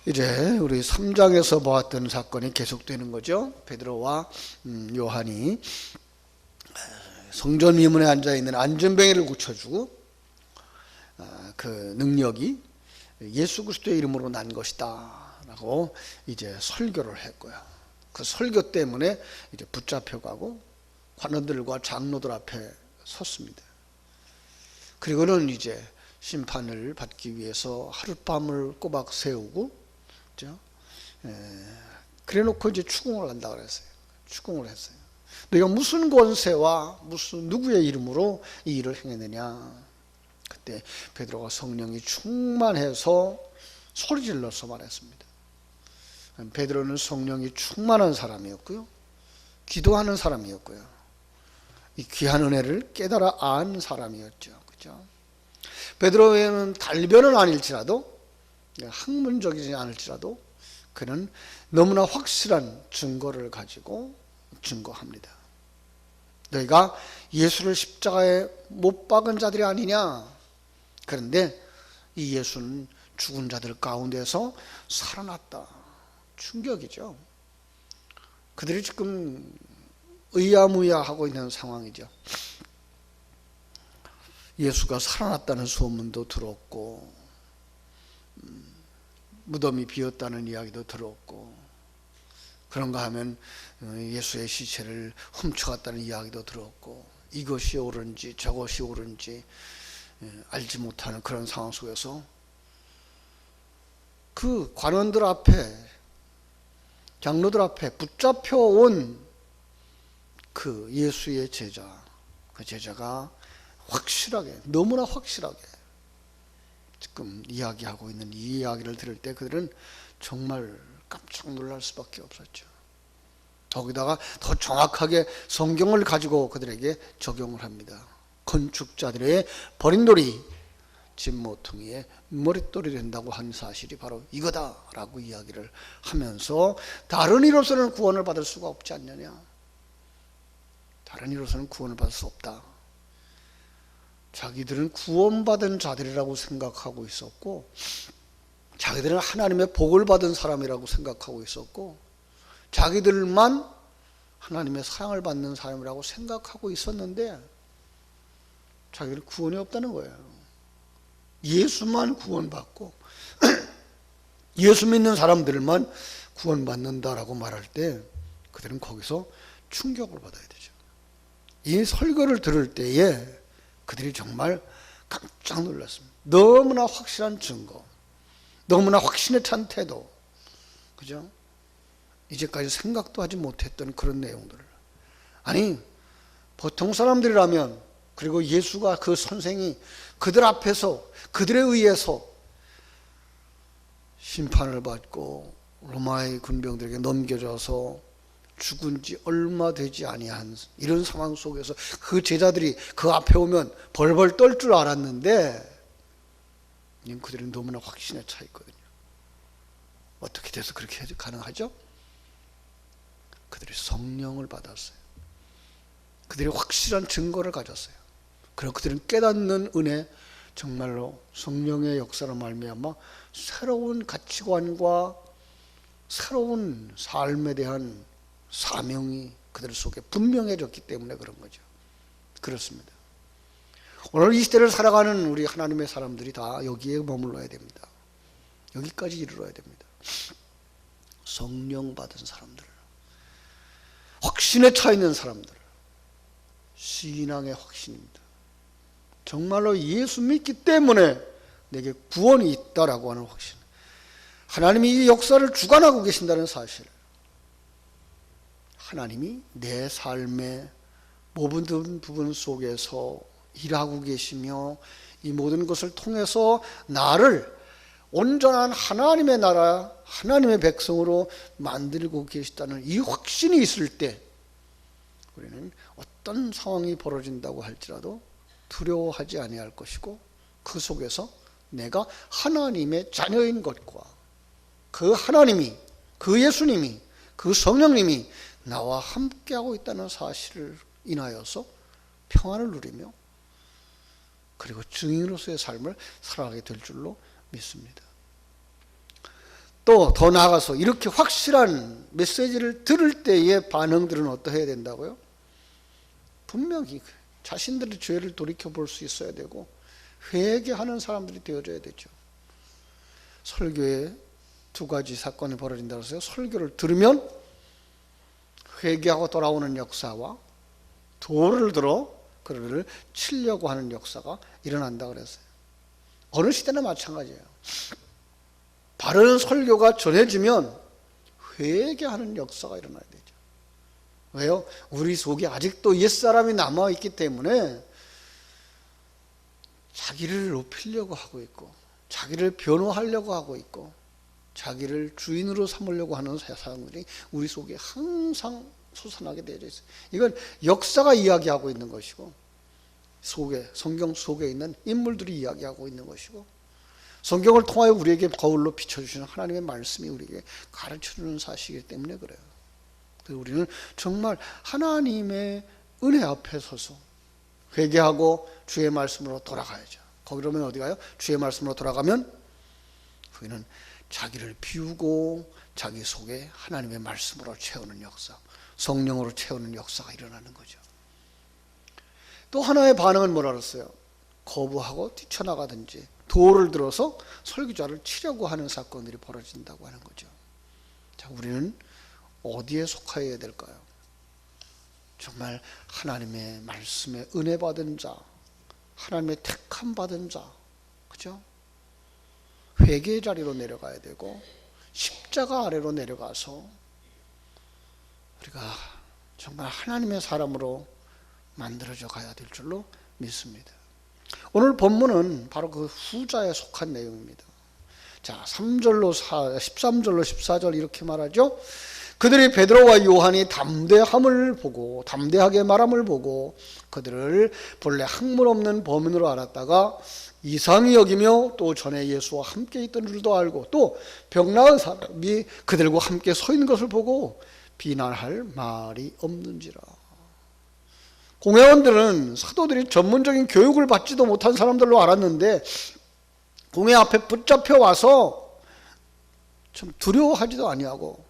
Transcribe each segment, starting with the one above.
이제 우리 3장에서 보았던 사건이 계속되는 거죠. 베드로와 요한이 성전 미문에 앉아있는 안전뱅이를 고쳐주고 그 능력이 예수 그리스도의 이름으로 난 것이다 라고 이제 설교를 했고요. 그 설교 때문에 이제 붙잡혀가고 관원들과 장로들 앞에 섰습니다. 그리고는 이제 심판을 받기 위해서 하룻밤을 꼬박 세우고, 그렇죠? 그래 놓고 이제 추궁을 한다 그랬어요. 추궁을 했어요. 너희가 무슨 권세와 무슨 누구의 이름으로 이 일을 행했느냐. 그때 베드로가 성령이 충만해서 소리질러서 말했습니다. 베드로는 성령이 충만한 사람이었고요, 기도하는 사람이었고요, 이 귀한 은혜를 깨달아 안 사람이었죠. 그죠? 베드로에는 달변은 아닐지라도, 학문적이지 않을지라도 그는 너무나 확실한 증거를 가지고 증거합니다. 너희가 예수를 십자가에 못 박은 자들이 아니냐. 그런데 이 예수는 죽은 자들 가운데서 살아났다. 충격이죠. 그들이 지금 의아무야하고 있는 상황이죠. 예수가 살아났다는 소문도 들었고, 무덤이 비었다는 이야기도 들었고, 그런가 하면 예수의 시체를 훔쳐갔다는 이야기도 들었고, 이것이 옳은지 저것이 옳은지 알지 못하는 그런 상황 속에서 그 관원들 앞에, 장로들 앞에 붙잡혀온 그 예수의 제자, 그 제자가 확실하게, 너무나 확실하게 지금 이야기하고 있는 이 이야기를 들을 때 그들은 정말 깜짝 놀랄 수밖에 없었죠. 거기다가 더 정확하게 성경을 가지고 그들에게 적용을 합니다. 건축자들의 버린 돌이 집모퉁이의 머릿돌이 된다고 한 사실이 바로 이거다라고 이야기를 하면서, 다른 이로서는 구원을 받을 수가 없지 않느냐. 다른 이로서는 구원을 받을 수 없다. 자기들은 구원받은 자들이라고 생각하고 있었고, 자기들은 하나님의 복을 받은 사람이라고 생각하고 있었고, 자기들만 하나님의 사랑을 받는 사람이라고 생각하고 있었는데, 자기들은 구원이 없다는 거예요. 예수만 구원받고 예수 믿는 사람들만 구원받는다라고 말할 때 그들은 거기서 충격을 받아야 되죠. 이 설교를 들을 때에 그들이 정말 깜짝 놀랐습니다. 너무나 확실한 증거, 너무나 확신에 찬 태도, 그죠? 이제까지 생각도 하지 못했던 그런 내용들을. 아니, 보통 사람들이라면, 그리고 예수가, 그 선생이 그들 앞에서 그들에 의해서 심판을 받고 로마의 군병들에게 넘겨져서 죽은 지 얼마 되지 아니한 이런 상황 속에서 그 제자들이 그 앞에 오면 벌벌 떨 줄 알았는데, 그들은 너무나 확신에 차 있거든요. 어떻게 돼서 그렇게 가능하죠? 그들이 성령을 받았어요. 그들이 확실한 증거를 가졌어요. 그리고 그들은 깨닫는 은혜, 정말로 성령의 역사로 말미암아 새로운 가치관과 새로운 삶에 대한 사명이 그들 속에 분명해졌기 때문에 그런 거죠. 그렇습니다. 오늘 이 시대를 살아가는 우리 하나님의 사람들이 다 여기에 머물러야 됩니다. 여기까지 이르러야 됩니다. 성령 받은 사람들, 확신에 차 있는 사람들, 신앙의 확신입니다. 정말로 예수 믿기 때문에 내게 구원이 있다라고 하는 확신, 하나님이 이 역사를 주관하고 계신다는 사실, 하나님이 내 삶의 모든 부분 속에서 일하고 계시며 이 모든 것을 통해서 나를 온전한 하나님의 나라, 하나님의 백성으로 만들고 계시다는 이 확신이 있을 때 우리는 어떤 상황이 벌어진다고 할지라도 두려워하지 아니할 것이고, 그 속에서 내가 하나님의 자녀인 것과 그 하나님이, 그 예수님이, 그 성령님이 나와 함께하고 있다는 사실을 인하여서 평안을 누리며, 그리고 증인으로서의 삶을 살아가게 될 줄로 믿습니다. 또 더 나아가서 이렇게 확실한 메시지를 들을 때의 반응들은 어떠해야 된다고요? 분명히 자신들의 죄를 돌이켜볼 수 있어야 되고 회개하는 사람들이 되어줘야 되죠. 설교에 두 가지 사건이 벌어진다고 해서 설교를 들으면 회개하고 돌아오는 역사와 돌을 들어 그를 치려고 하는 역사가 일어난다고 그랬어요. 어느 시대나 마찬가지예요. 바른 설교가 전해지면 회개하는 역사가 일어나야 되죠. 왜요? 우리 속에 아직도 옛사람이 남아있기 때문에 자기를 높이려고 하고 있고 자기를 변호하려고 하고 있고 자기를 주인으로 삼으려고 하는 사람들이 우리 속에 항상 솟아나게 되어 있어요. 이건 역사가 이야기하고 있는 것이고 속에, 성경 속에 있는 인물들이 이야기하고 있는 것이고 성경을 통하여 우리에게 거울로 비춰주시는 하나님의 말씀이 우리에게 가르쳐주는 사실이기 때문에 그래요. 그래서 우리는 정말 하나님의 은혜 앞에 서서 회개하고 주의 말씀으로 돌아가야죠. 거기로 오면 어디 가요? 주의 말씀으로 돌아가면 우리는 자기를 비우고 자기 속에 하나님의 말씀으로 채우는 역사, 성령으로 채우는 역사가 일어나는 거죠. 또 하나의 반응은 뭐라 그랬어요? 거부하고 뛰쳐나가든지 돌을 들어서 설교자를 치려고 하는 사건들이 벌어진다고 하는 거죠. 자, 우리는 어디에 속하여야 될까요? 정말 하나님의 말씀에 은혜 받은 자, 하나님의 택함 받은 자, 그죠? 회개의 자리로 내려가야 되고 십자가 아래로 내려가서 우리가 정말 하나님의 사람으로 만들어져 가야 될 줄로 믿습니다. 오늘 본문은 바로 그 후자에 속한 내용입니다. 자, 13절로 14절 이렇게 말하죠. 그들이 베드로와 요한이 담대하게 말함을 보고 그들을 본래 학문 없는 범인으로 알았다가 이상히 여기며 또 전에 예수와 함께 있던 줄도 알고 또 병 나은 사람이 그들과 함께 서 있는 것을 보고 비난할 말이 없는지라. 공회원들은 사도들이 전문적인 교육을 받지도 못한 사람들로 알았는데 공회 앞에 붙잡혀 와서 좀 두려워하지도 아니하고,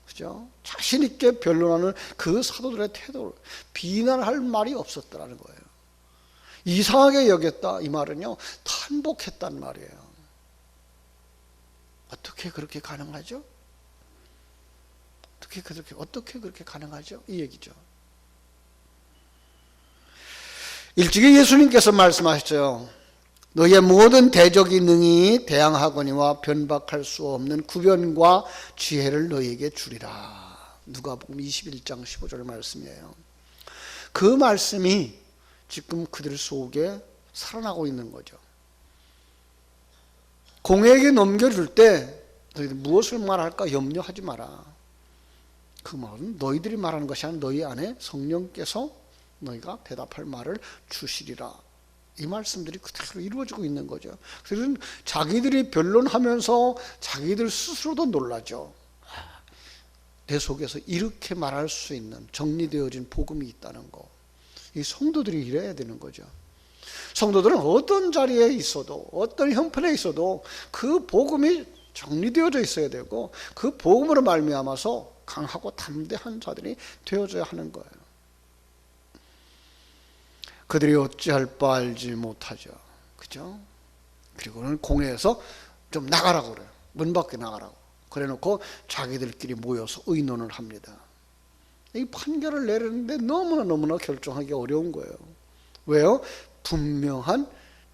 그죠? 자신 있게 변론하는 그 사도들의 태도를 비난할 말이 없었다라는 거예요. 이상하게 여겼다 이 말은요, 탄복했단 말이에요. 어떻게 그렇게 가능하죠? 어떻게 그렇게 가능하죠? 이 얘기죠. 일찍이 예수님께서 말씀하셨죠. 너희의 모든 대적이 능히 대항하거니와 변박할 수 없는 구변과 지혜를 너희에게 주리라. 누가복음 21장 15절 말씀이에요. 그 말씀이 지금 그들 속에 살아나고 있는 거죠. 공회에게 넘겨줄 때 너희들 무엇을 말할까 염려하지 마라. 그 말은 너희들이 말하는 것이 아니라 너희 안에 성령께서 너희가 대답할 말을 주시리라. 이 말씀들이 그대로 이루어지고 있는 거죠. 그래서 자기들이 변론하면서 자기들 스스로도 놀라죠. 내 속에서 이렇게 말할 수 있는 정리되어진 복음이 있다는 거. 이 성도들이 이래야 되는 거죠. 성도들은 어떤 자리에 있어도 어떤 형편에 있어도 그 복음이 정리되어져 있어야 되고 그 복음으로 말미암아서 강하고 담대한 자들이 되어져야 하는 거예요. 그들이 어찌할 바 알지 못하죠. 그죠? 그리고는 공회에서 좀 나가라고 그래요. 문 밖에 나가라고. 그래 놓고 자기들끼리 모여서 의논을 합니다. 이 판결을 내리는데 너무나 결정하기 어려운 거예요. 왜요? 분명한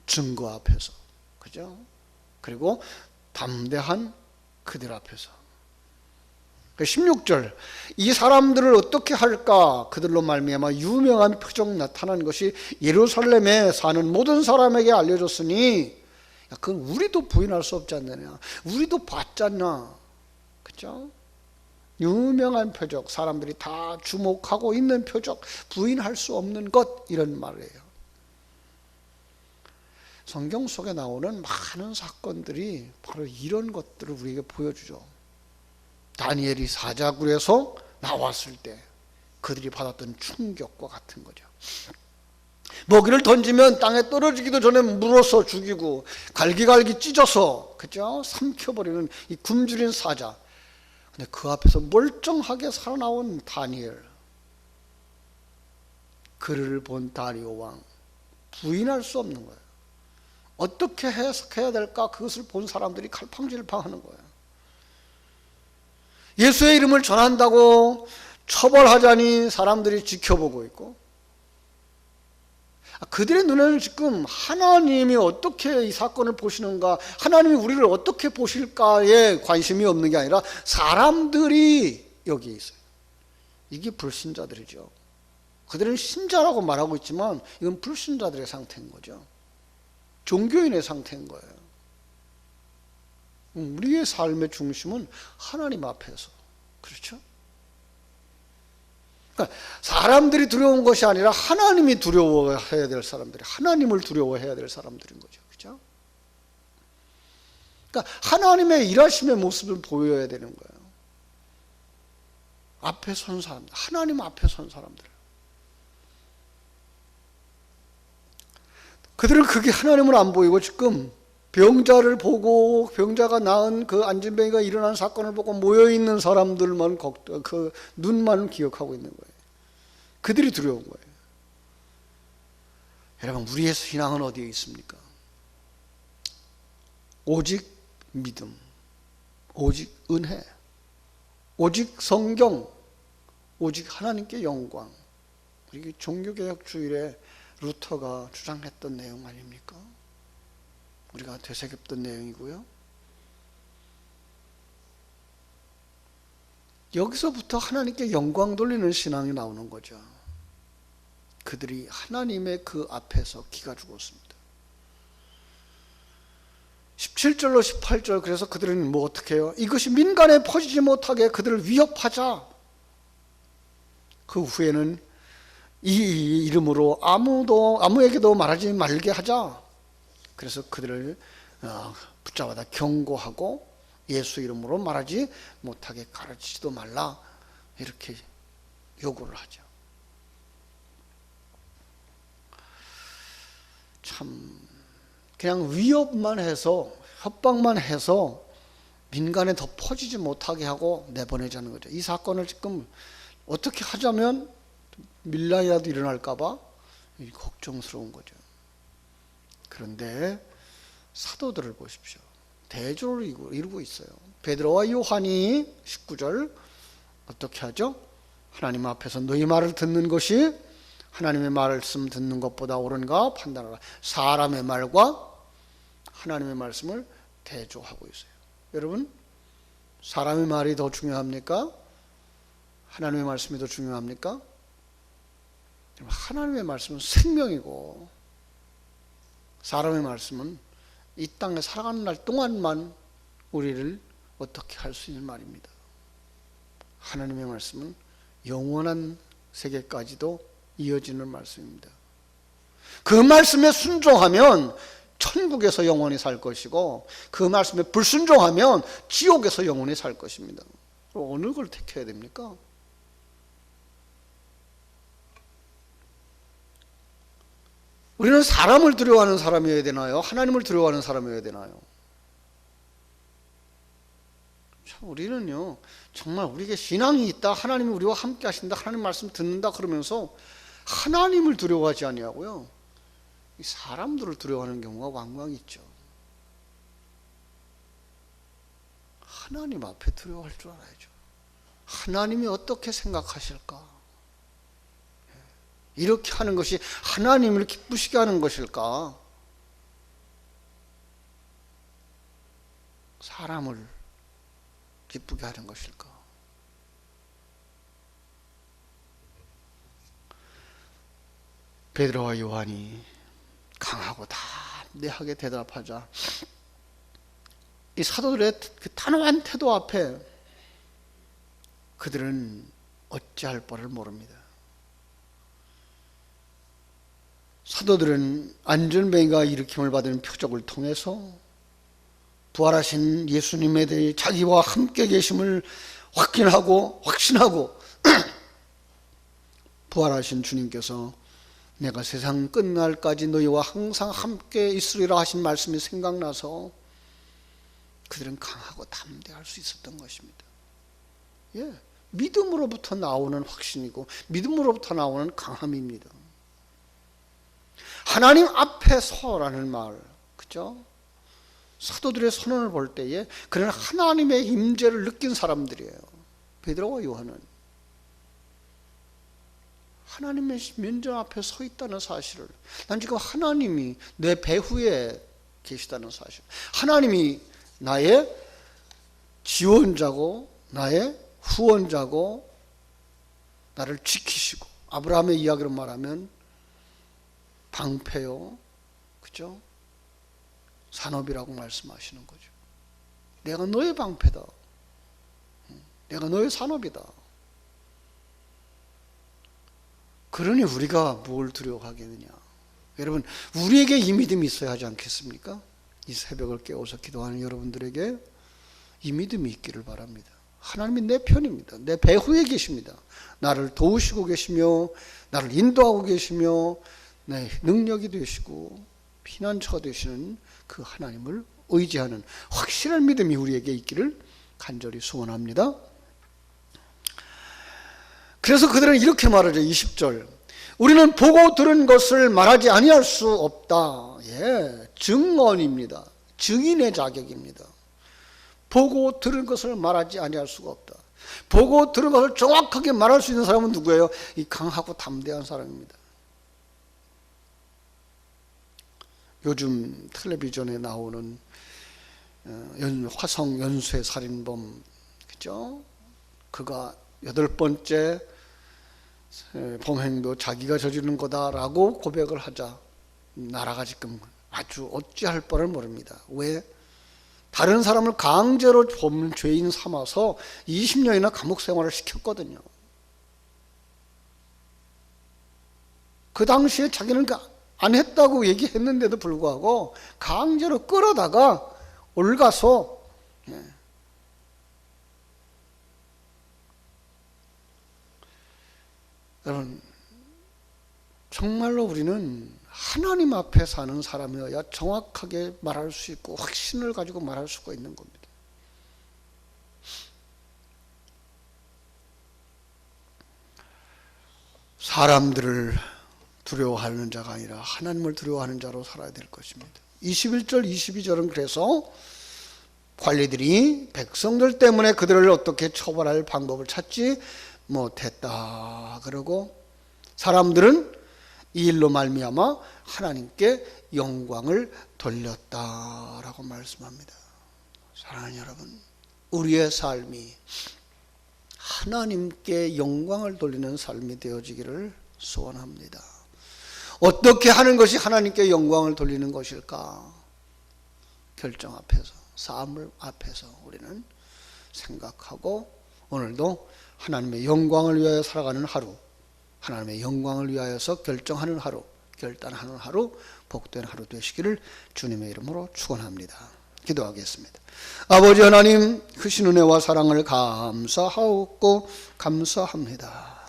증거 앞에서. 그죠? 그리고 담대한 그들 앞에서. 16절, 이 사람들을 어떻게 할까? 그들로 말미암아 유명한 표적 나타난 것이 예루살렘에 사는 모든 사람에게 알려졌으니, 그건 우리도 부인할 수 없지 않느냐? 우리도 봤잖아. 그죠? 유명한 표적, 사람들이 다 주목하고 있는 표적, 부인할 수 없는 것, 이런 말이에요. 성경 속에 나오는 많은 사건들이 바로 이런 것들을 우리에게 보여주죠. 다니엘이 사자굴에서 나왔을 때 그들이 받았던 충격과 같은 거죠. 먹이를 던지면 땅에 떨어지기도 전에 물어서 죽이고 갈기갈기 찢어서 그죠? 삼켜버리는 이 굶주린 사자. 근데 그 앞에서 멀쩡하게 살아나온 다니엘. 그를 본 다리오 왕 부인할 수 없는 거예요. 어떻게 해석해야 될까? 그것을 본 사람들이 갈팡질팡하는 거예요. 예수의 이름을 전한다고 처벌하자니 사람들이 지켜보고 있고, 그들의 눈에는 지금 하나님이 어떻게 이 사건을 보시는가, 하나님이 우리를 어떻게 보실까에 관심이 없는 게 아니라 사람들이 여기에 있어요. 이게 불신자들이죠. 그들은 신자라고 말하고 있지만 이건 불신자들의 상태인 거죠. 종교인의 상태인 거예요. 우리의 삶의 중심은 하나님 앞에서, 그렇죠? 그러니까 사람들이 두려운 것이 아니라 하나님이 두려워해야 될 사람들이, 하나님을 두려워해야 될 사람들인 거죠. 그렇죠? 그러니까 하나님의 일하심의 모습을 보여야 되는 거예요. 앞에 선 사람들, 하나님 앞에 선 사람들. 그들은 그게 하나님을 안 보이고 지금 병자를 보고 병자가 낳은 그 안진뱅이가 일어난 사건을 보고 모여있는 사람들만 그 눈만 기억하고 있는 거예요. 그들이 두려운 거예요. 여러분, 우리의 신앙은 어디에 있습니까? 오직 믿음, 오직 은혜, 오직 성경, 오직 하나님께 영광. 이게 종교개혁 주일에 루터가 주장했던 내용 아닙니까? 우리가 되새겼던 내용이고요. 여기서부터 하나님께 영광 돌리는 신앙이 나오는 거죠. 그들이 하나님의 그 앞에서 기가 죽었습니다. 17절로 18절, 그래서 그들은 뭐 어떻게 해요? 이것이 민간에 퍼지지 못하게 그들을 위협하자. 그 후에는 이 이름으로 아무에게도 말하지 말게 하자. 그래서 그들을 붙잡아다 경고하고 예수 이름으로 말하지 못하게 가르치지도 말라, 이렇게 요구를 하죠. 참 그냥 위협만 해서, 협박만 해서 민간에 더 퍼지지 못하게 하고 내보내자는 거죠. 이 사건을 지금 어떻게 하자면 밀란이라도 일어날까 봐 걱정스러운 거죠. 그런데 사도들을 보십시오. 대조를 이루고 있어요. 베드로와 요한이 19절 어떻게 하죠? 하나님 앞에서 너희 말을 듣는 것이 하나님의 말씀 듣는 것보다 옳은가 판단하라. 사람의 말과 하나님의 말씀을 대조하고 있어요. 여러분, 사람의 말이 더 중요합니까? 하나님의 말씀이 더 중요합니까? 하나님의 말씀은 생명이고 사람의 말씀은 이 땅에 살아가는 날 동안만 우리를 어떻게 할 수 있는 말입니다. 하나님의 말씀은 영원한 세계까지도 이어지는 말씀입니다. 그 말씀에 순종하면 천국에서 영원히 살 것이고, 그 말씀에 불순종하면 지옥에서 영원히 살 것입니다. 어느 걸 택해야 됩니까? 우리는 사람을 두려워하는 사람이어야 되나요? 하나님을 두려워하는 사람이어야 되나요? 참 우리는요, 정말 우리에게 신앙이 있다, 하나님이 우리와 함께 하신다, 하나님 말씀 듣는다 그러면서 하나님을 두려워하지 아니하고요, 사람들을 두려워하는 경우가 왕왕 있죠. 하나님 앞에 두려워할 줄 알아야죠. 하나님이 어떻게 생각하실까? 이렇게 하는 것이 하나님을 기쁘시게 하는 것일까? 사람을 기쁘게 하는 것일까? 베드로와 요한이 강하고 담대하게 대답하자 이 사도들의 그 단호한 태도 앞에 그들은 어찌할 바를 모릅니다. 사도들은 안전뱅이가 일으킴을 받은 표적을 통해서 부활하신 예수님에 대해 자기와 함께 계심을 확신하고 부활하신 주님께서 내가 세상 끝날까지 너희와 항상 함께 있으리라 하신 말씀이 생각나서 그들은 강하고 담대할 수 있었던 것입니다. 예, 믿음으로부터 나오는 확신이고 믿음으로부터 나오는 강함입니다. 하나님 앞에 서라는 말, 그죠? 사도들의 선언을 볼 때에 그는 하나님의 임재를 느낀 사람들이에요. 베드로와 요한은 하나님의 면전 앞에 서 있다는 사실을, 난 지금 하나님이 내 배후에 계시다는 사실, 하나님이 나의 지원자고 나의 후원자고 나를 지키시고, 아브라함의 이야기로 말하면 방패요, 그죠? 산업이라고 말씀하시는 거죠. 내가 너의 방패다. 내가 너의 산업이다. 그러니 우리가 뭘 두려워하겠느냐. 여러분, 우리에게 이 믿음이 있어야 하지 않겠습니까? 이 새벽을 깨워서 기도하는 여러분들에게 이 믿음이 있기를 바랍니다. 하나님이 내 편입니다. 내 배후에 계십니다. 나를 도우시고 계시며 나를 인도하고 계시며 내 능력이 되시고 피난처가 되시는 그 하나님을 의지하는 확실한 믿음이 우리에게 있기를 간절히 소원합니다. 그래서 그들은 이렇게 말하죠. 20절, 우리는 보고 들은 것을 말하지 아니할 수 없다. 예, 증언입니다. 증인의 자격입니다. 보고 들은 것을 말하지 아니할 수가 없다. 보고 들은 것을 정확하게 말할 수 있는 사람은 누구예요? 이 강하고 담대한 사람입니다. 요즘 텔레비전에 나오는 화성 연쇄 살인범, 그죠? 그가 8번째 범행도 자기가 저지른 거다라고 고백을 하자 나라가 지금 아주 어찌할 바를 모릅니다. 왜? 다른 사람을 강제로 죄인 삼아서 20년이나 감옥 생활을 시켰거든요. 그 당시에 자기는 안 했다고 얘기했는데도 불구하고 강제로 끌어다가 올가서, 여러분, 정말로 우리는 하나님 앞에 사는 사람이어야 정확하게 말할 수 있고 확신을 가지고 말할 수가 있는 겁니다. 사람들을 두려워하는 자가 아니라 하나님을 두려워하는 자로 살아야 될 것입니다. 21절, 22절은 그래서 관리들이 백성들 때문에 그들을 어떻게 처벌할 방법을 찾지 못했다. 그러고 사람들은 이 일로 말미암아 하나님께 영광을 돌렸다라고 말씀합니다. 사랑하는 여러분, 우리의 삶이 하나님께 영광을 돌리는 삶이 되어지기를 소원합니다. 어떻게 하는 것이 하나님께 영광을 돌리는 것일까? 결정 앞에서, 삶을 앞에서 우리는 생각하고 오늘도 하나님의 영광을 위하여 살아가는 하루, 하나님의 영광을 위하여서 결정하는 하루, 결단하는 하루, 복된 하루 되시기를 주님의 이름으로 축원합니다. 기도하겠습니다. 아버지 하나님, 크신 은혜와 사랑을 감사하고 감사합니다.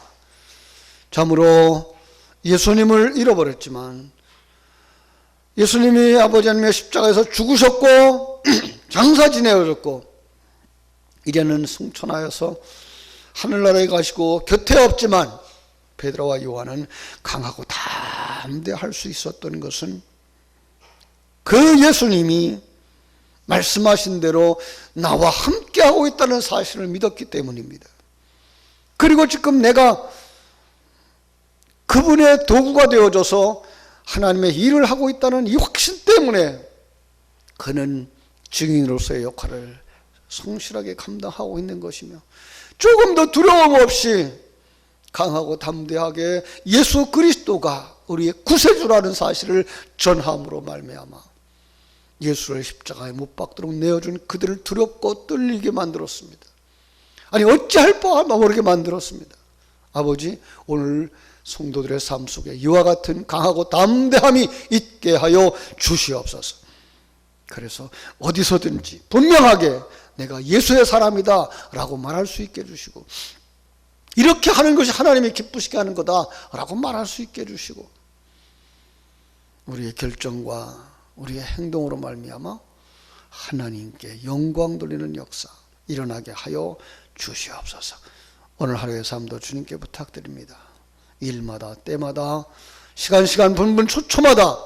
참으로 예수님을 잃어버렸지만 예수님이 아버지 하나님의 십자가에서 죽으셨고 장사 지내셨고 이제는 승천하여서 하늘나라에 가시고 곁에 없지만 베드로와 요한은 강하고 담대할 수 있었던 것은 그 예수님이 말씀하신 대로 나와 함께하고 있다는 사실을 믿었기 때문입니다. 그리고 지금 내가 그분의 도구가 되어줘서 하나님의 일을 하고 있다는 이 확신 때문에 그는 증인으로서의 역할을 성실하게 감당하고 있는 것이며 조금 더 두려움 없이 강하고 담대하게 예수 그리스도가 우리의 구세주라는 사실을 전함으로 말미암아 예수를 십자가에 못 박도록 내어준 그들을 두렵고 떨리게 만들었습니다. 아니 어찌할 바 모르게 만들었습니다. 아버지, 오늘 성도들의 삶 속에 이와 같은 강하고 담대함이 있게 하여 주시옵소서. 그래서 어디서든지 분명하게 내가 예수의 사람이다 라고 말할 수 있게 해주시고, 이렇게 하는 것이 하나님이 기쁘시게 하는 거다 라고 말할 수 있게 해주시고, 우리의 결정과 우리의 행동으로 말미암아 하나님께 영광 돌리는 역사 일어나게 하여 주시옵소서. 오늘 하루의 삶도 주님께 부탁드립니다. 일마다 때마다 시간 분분 초초마다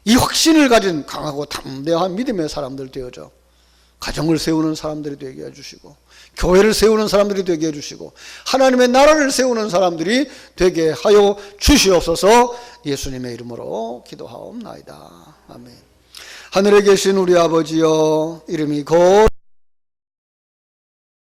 이 확신을 가진 강하고 담대한 믿음의 사람들 되어져 가정을 세우는 사람들이 되게 해주시고 교회를 세우는 사람들이 되게 해주시고 하나님의 나라를 세우는 사람들이 되게 하여 주시옵소서. 예수님의 이름으로 기도하옵나이다. 아멘. 하늘에 계신 우리 아버지여, 이름이 곧